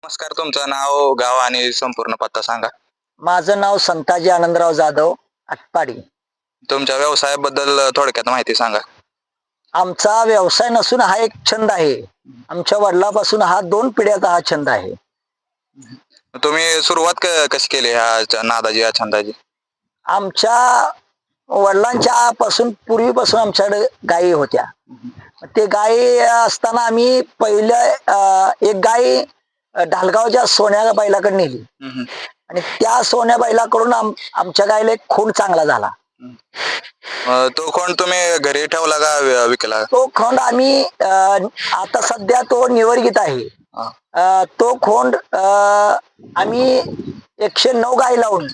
नमस्कार, तुमचं नाव, गाव आणि संपूर्ण पत्ता सांगा. माझं नाव संताजी आनंदराव जाधव आटपाडी. तुमच्या व्यवसायाबद्दल थोडक्यात माहिती सांगा. आमचा व्यवसाय नसून हा एक छंद आहे. आमच्या वडिलापासून हा 2 पिढ्याचा हा छंद आहे. तुम्ही सुरुवात कशी केली ह्या नादाची, या छंदाची? आमच्या वडिलांच्या पासून पूर्वीपासून आमच्याकडे गायी होत्या. ते गायी असताना आम्ही पहिल्या एक गाय ढालगावच्या सोन्या बैलाकडे नेली आणि त्या सोन्या बैलाकडून आमच्या गायीला एक खूण चांगला झाला. तो कोण तुम्ही घरी ठेवला का विकला? तो खोंड आम्ही आता सध्या तो निवर्गित आहे. तो खोंड आम्ही 109 गाय लावून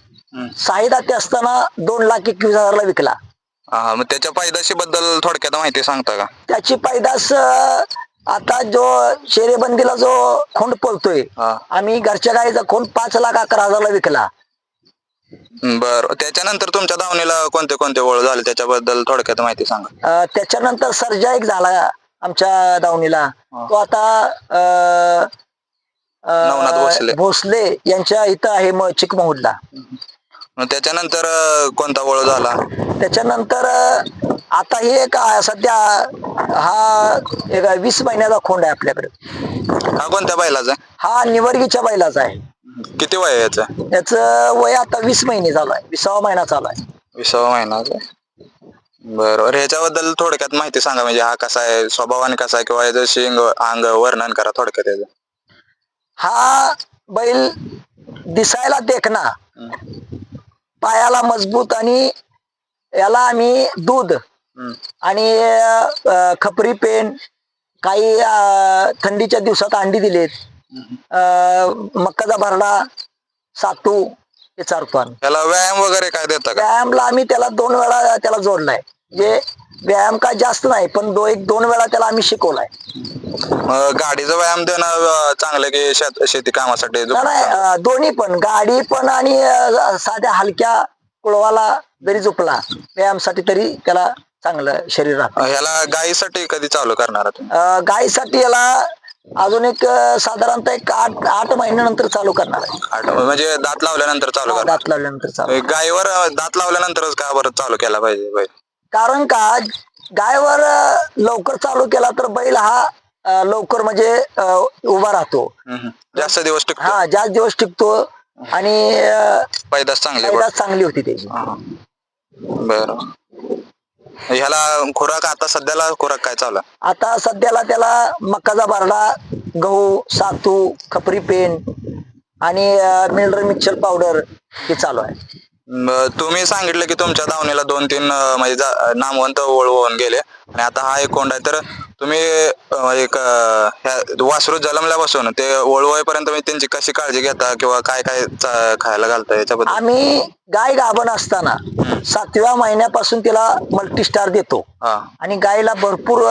6 दाते असताना 2,21,000ला विकला. मग त्याच्या पैदाशी बद्दल थोडक्यात माहिती सांगता का? त्याची पैदास आता जो शेरेबंदीला जो खोंड पळतोय, आम्ही घरच्या गायीचा खोंड 5,11,000ला विकला. बर, त्याच्यानंतर तुमच्या दावणीला कोणते कोणते ओळ झाले त्याच्याबद्दल थोडक्यात माहिती सांगा. त्याच्यानंतर सर्जा एक झाला आमच्या दावणीला. तो आता नवनाथ भोसले यांच्या इथं आहे चिकमहुडला. त्याच्यानंतर कोणता ओळ झाला? त्याच्यानंतर आता हे एक सध्या हा एक 20 महिन्याचा खोंड आहे आपल्याकडे. हा कोणत्या बैलाचा? हा निवर्गीच्या बैलाचा आहे. किती वय आहे याचं? याचं वय आता 20 महिने चालू आहे. 20वा महिना चालू आहे. 20वा महिनाचा. बरोबर, ह्याच्याबद्दल थोडक्यात माहिती सांगा. म्हणजे हा कसा आहे, स्वभावाने कसा आहे, किंवा याचं शिंग अंग वर्णन करा थोडक्यात याचं. हा बैल दिसायला देखना, पायाला मजबूत आणि याला आम्ही दूध आणि खपरी पेन, काही थंडीच्या दिवसात अंडी दिलेत, मक्काचा भरडा, सातू हे चारतो आम्ही. त्याला व्यायाम वगैरे काय देता का? व्यायामला आम्ही त्याला 2 वेळा त्याला जोडलाय. म्हणजे व्यायाम काय जास्त नाही, पण 2 वेळा त्याला आम्ही शिकवलाय. गाडीचा व्यायाम देणं चांगलं की शेती कामासाठी? नाही, दोन्ही पण, गाडी पण आणि साध्या हलक्या कुळवाला जरी झोपला व्यायामसाठी तरी त्याला चांगलं शरीर राहतं. ह्याला गायीसाठी कधी चालू करणार? गायीसाठी याला अजून एक साधारणतः एक 8 महिन्यानंतर चालू करणार आहे. म्हणजे दात लावल्यानंतर चालू करणार? दात लावल्यानंतर चालू. गायीवर दात लावल्यानंतरच का बरं चालू केला पाहिजे बैल? कारण का गायवर लवकर चालू केला तर बैल हा लवकर म्हणजे उभा राहतो, जास्त दिवस टिकतो. हा जास्त दिवस टिकतो आणि पैदास चांगली होती त्याची. बर, ह्याला खुराक आता सध्याला खुराक काय चालू आहे? आता सध्याला त्याला मक्काचा भरडा, गहू, सातू, खपरी पेन आणि मिनरल मिक्सचर पावडर हे चालू आहे. तुम्ही सांगितलं की तुमच्या दावणीला 2-3 म्हणजे नामवंत ओळ होऊन गेले आणि आता हा एक कोंड आहे. तर तुम्ही एक वासरू जन्मल्यापासून ते ओळवईपर्यंत त्यांची कशी काळजी घेता किंवा काय काय खायला घालता याच्याबद्दल? आम्ही गाय गाभण असताना 7व्या महिन्यापासून तिला मल्टीस्टार देतो आणि गायला भरपूर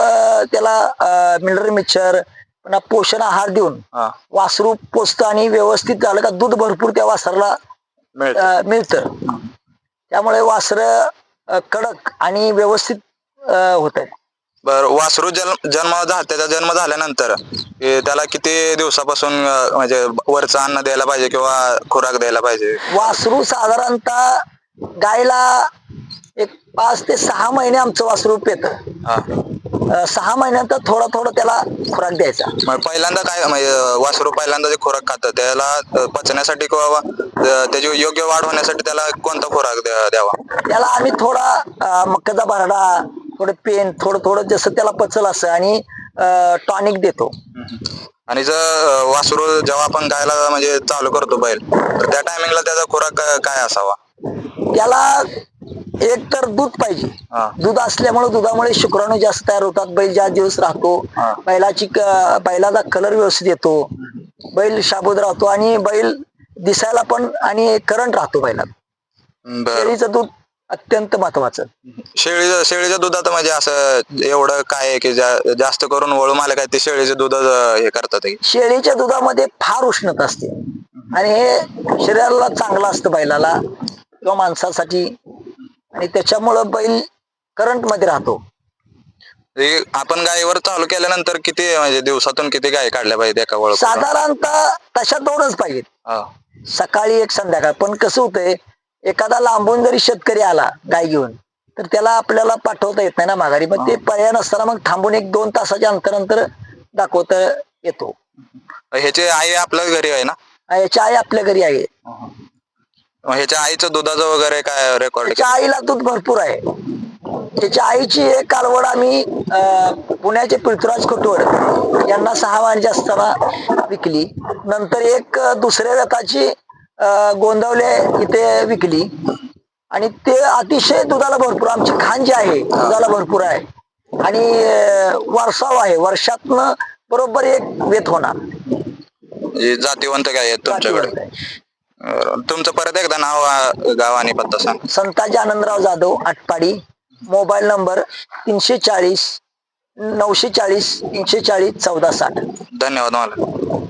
त्याला मिनरल मिक्सचर, पुन्हा पोषण आहार देऊन वासरू पोचतं आणि व्यवस्थित झालं का दूध भरपूर त्या वासराला मिळतं. त्यामुळे वासर कडक आणि व्यवस्थित होत आहे. बर, वासरू त्याचा जन्म झाल्यानंतर त्याला किती दिवसापासून म्हणजे वरचं अन्न द्यायला पाहिजे किंवा खुराक द्यायला पाहिजे? वासरू साधारणतः गायला एक 5 ते 6 महिने आमचं वासरू पेतं. 6 महिन्यात थोडं त्याला खुराक द्यायचा. पहिल्यांदा काय म्हणजे वासरू पहिल्यांदा जे खुराक खातं त्याला पचण्यासाठी किंवा त्याची योग्य वाढ होण्यासाठी त्याला कोणता खुराक द्यावा? त्याला आम्ही थोडा मक्काचा भरडा, थोडं पेन, थोडं जसं त्याला पचल असं आणि टॉनिक देतो. आणि जर वासरू जेव्हा आपण गायला म्हणजे चालू करतो बैल, तर त्या टायमिंगला त्याचा खुराक काय असावा? त्याला एक तर दूध पाहिजे. दूध असल्यामुळे दुधामुळे शुक्राणू जास्त तयार होतात. बैल ज्या दिवस राहतो, बैलाचा कलर व्यवस्थित येतो, बैल शाबूत राहतो आणि बैल दिसायला पण आणि करंट राहतो बैलात. शेळीचं दूध अत्यंत महत्वाचं. शेळीच्या दुधात म्हणजे असं एवढं काय आहे की जास्त करून वळू मालक आहे ते शेळीचे दूध हे करतात? शेळीच्या दुधामध्ये फार उष्णता असते आणि हे शरीराला चांगलं असतं बैलाला किंवा माणसासाठी आणि त्याच्यामुळं बैल करंट मध्ये राहतो. आपण गायीवर चालू केल्यानंतर किती म्हणजे दिवसातून किती गायी काढल्या पाहिजे एका वळ साधारणतः तशा 2च पाहिजेत, सकाळी एक संध्याकाळ. पण कसं होतंय, एखादा लांबून जरी शेतकरी आला गाय घेऊन तर त्याला आपल्याला पाठवता येत नाही ना माघारी. मग ते पर्याय नसताना मग थांबून 1-2 तासाच्या अंतरानंतर दाखवता येतो. ह्याची आई आपल्या घरी आहे ना? याची आई आपल्या घरी आहे. ह्याच्या आईचं दुधाचं वगैरे काय रेकॉर्ड? त्याच्या आईला दूध भरपूर आहे. त्याच्या आईची एक कालवड आम्ही पुण्याचे पृथ्वीराज खोटवड यांना 6 महिन्याची असताना विकली. नंतर एक दुसऱ्या व्यताची गोंदवले इथे विकली. आणि ते अतिशय दुधाला भरपूर, आमची खान जी आहे दुधाला भरपूर आहे. आणि वारसाव आहे, वर्षातनं बरोबर एक वेत होणार. जातीवंत गाय आहेत तुमच्याकडे. तुमचं परत एकदा नाव, गाव आणि पत्ता सांग. संताजी आनंदराव जाधव, आटपाडी. Mobile number 340 940 340 1460. धन्यवाद मला.